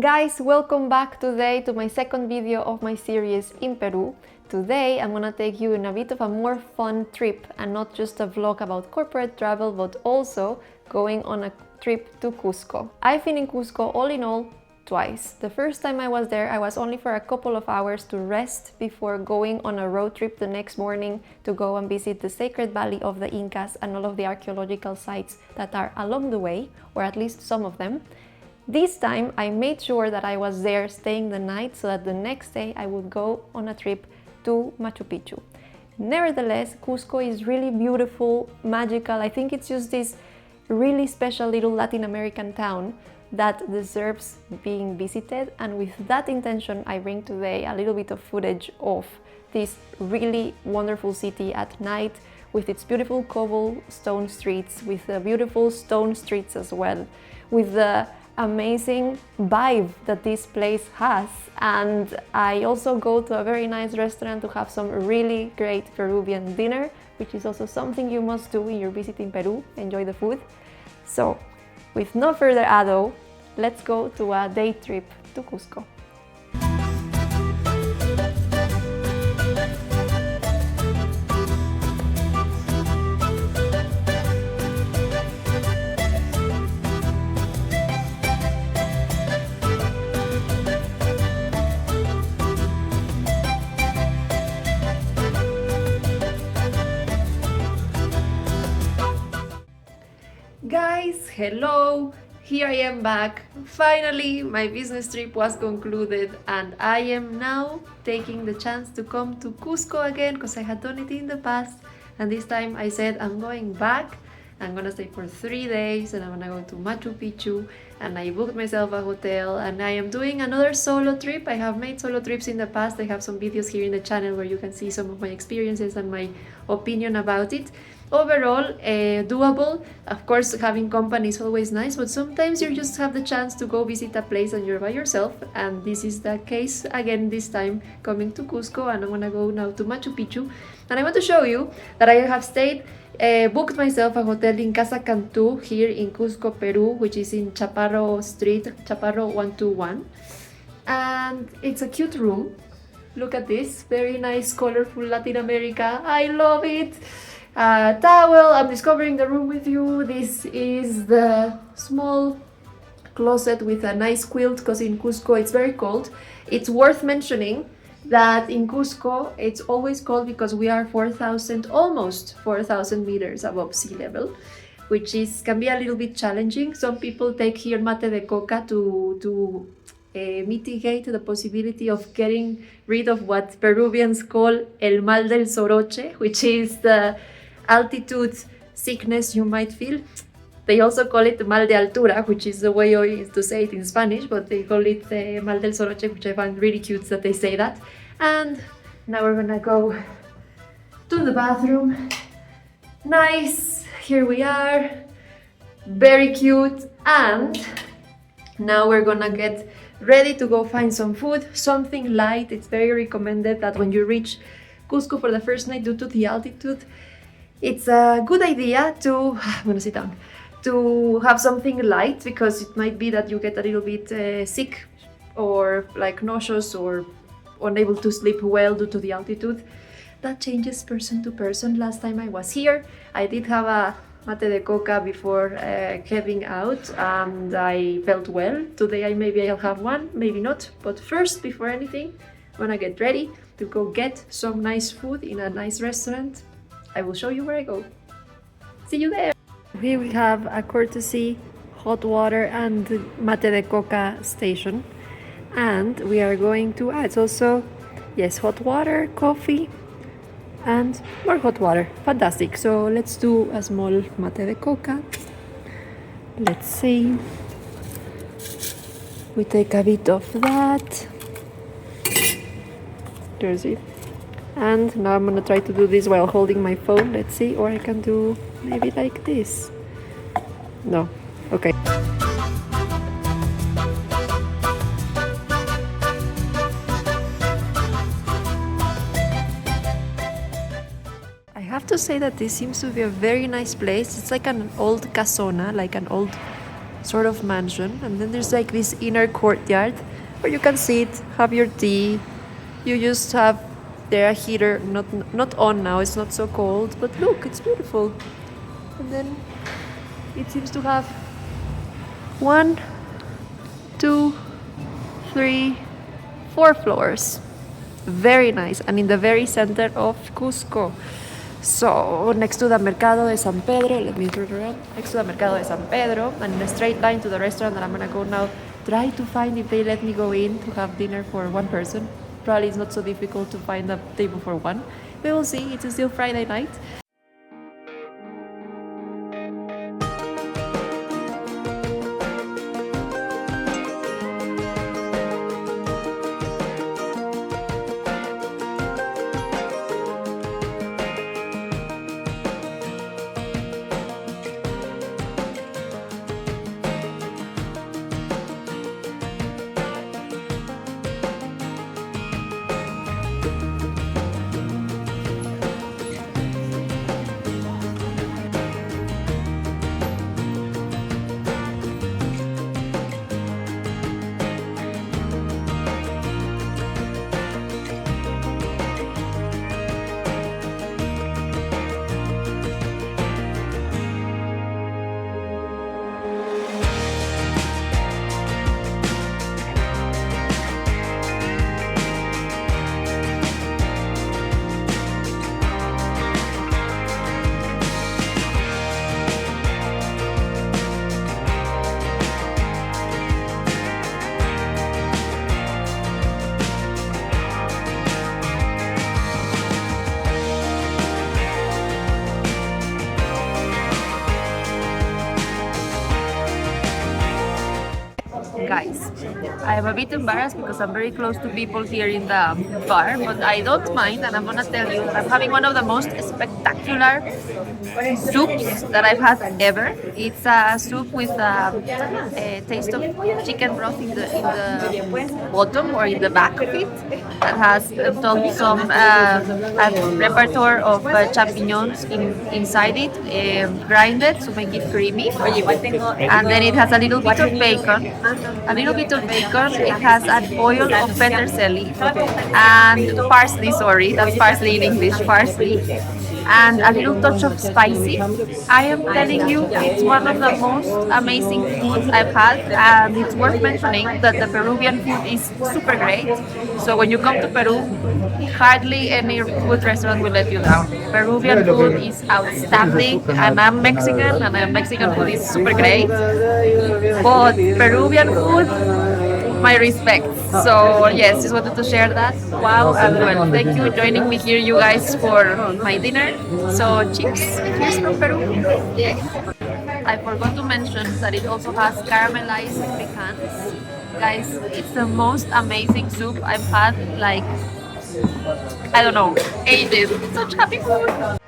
Guys, welcome back today to my second video of my series in Peru. Today I'm gonna take you in a bit of a more fun trip and not just a vlog about corporate travel, but also going on a trip to Cusco. I've been in Cusco all in all twice. The first time I was there, I was only for a couple of hours to rest before going on a road trip the next morning to go and visit the sacred valley of the Incas and all of the archaeological sites that are along the way, or at least some of them. This time I made sure that I was there staying the night so that the next day I would go on a trip to Machu Picchu. Nevertheless, Cusco is really beautiful, magical. I think it's just this really special little Latin American town that deserves being visited, and with that intention I bring today a little bit of footage of this really wonderful city at night with its beautiful cobblestone streets, with the beautiful stone streets as well, with the amazing vibe that this place has. And I also go to a very nice restaurant to have some really great Peruvian dinner, which is also something you must do when you're visiting Peru. Enjoy the food. So with no further ado, let's go to a day trip to Cusco. Guys, hello! Here I am back. Finally, my business trip was concluded and I am now taking the chance to come to Cusco again because I had done it in the past, and this time I said I'm going back. I'm gonna stay for 3 days and I'm gonna go to Machu Picchu, and I booked myself a hotel and I am doing another solo trip. I have made solo trips in the past. I have some videos here in the channel where you can see some of my experiences and my opinion about it. Overall, doable. Of course, having company is always nice, but sometimes you just have the chance to go visit a place and you're by yourself, and this is the case again this time, coming to Cusco, and I'm gonna go now to Machu Picchu. And I want to show you that I have stayed, booked myself a hotel in Casa Cantú here in Cusco, Peru, which is in Chaparro Street, Chaparro 121. And it's a cute room. Look at this, very nice, colorful Latin America. I love it. Towel, I'm discovering the room with you. This is the small closet with a nice quilt because in Cusco it's very cold. It's worth mentioning that in Cusco it's always cold because we are almost 4,000 meters above sea level, which can be a little bit challenging. Some people take here mate de coca to mitigate the possibility of getting rid of what Peruvians call el mal del soroche, which is the altitude sickness you might feel. They also call it mal de altura, which is the way I used to say it in Spanish, but they call it mal del soroche, which I find really cute that they say that. And now we're gonna go to the bathroom. Nice, here we are, very cute. And now we're gonna get ready to go find some food, something light. It's very recommended that when you reach Cusco for the first night, due to the altitude, it's a good idea to, I'm gonna sit down, to have something light, because it might be that you get a little bit sick or like nauseous or unable to sleep well due to the altitude. That changes person to person. Last time I was here, I did have a mate de coca before heading out and I felt well. Today maybe I'll have one, maybe not. But first, before anything, I'm gonna get ready to go get some nice food in a nice restaurant. I will show you where I go. See you there! Here we have a courtesy hot water and mate de coca station. And we are going to, it's also, yes, hot water, coffee, and more hot water. Fantastic. So let's do a small mate de coca. Let's see. We take a bit of that. There's it. And now I'm gonna try to do this while holding my phone. Let's see, or I can do maybe like this. No, okay. I have to say that this seems to be a very nice place. It's like an old casona, like an old sort of mansion, and then there's like this inner courtyard where you can sit, have your tea. You just have there a heater, not on now. It's not so cold, but look, it's beautiful. And then it seems to have 1, 2, 3, 4 floors. Very nice, and in the very center of Cusco. So next to the Mercado de San Pedro, let me turn around. Next to the Mercado de San Pedro, and in a straight line to the restaurant that I'm gonna go now. Try to find if they let me go in to have dinner for one person. Probably it's not so difficult to find a table for one. We will see. It's still Friday night. Guys, I am a bit embarrassed because I'm very close to people here in the bar, but I don't mind, and I'm gonna tell you, I'm having one of the most spectacular soups that I've had ever. It's a soup with a taste of chicken broth in the bottom or in the back of it, that has some a repertoire of champignons inside it, grinded to make it creamy, and then it has a little bit of bacon. It has an oil of peterselli and parsley, sorry, that's parsley in English, parsley, and a little touch of spicy. I am telling you, it's one of the most amazing foods I've had, and it's worth mentioning that the Peruvian food is super great. So when you come to Peru, hardly any food restaurant will let you down. Peruvian food is outstanding, and I'm Mexican, and Mexican food is super great. But Peruvian food, my respects. So yes, just wanted to share that. Wow, and well, thank you for joining me here, you guys, for my dinner. So cheers, cheers from Peru. I forgot to mention that it also has caramelized pecans. Guys, it's the most amazing soup I've had, like, I don't know, ages. Such happy food.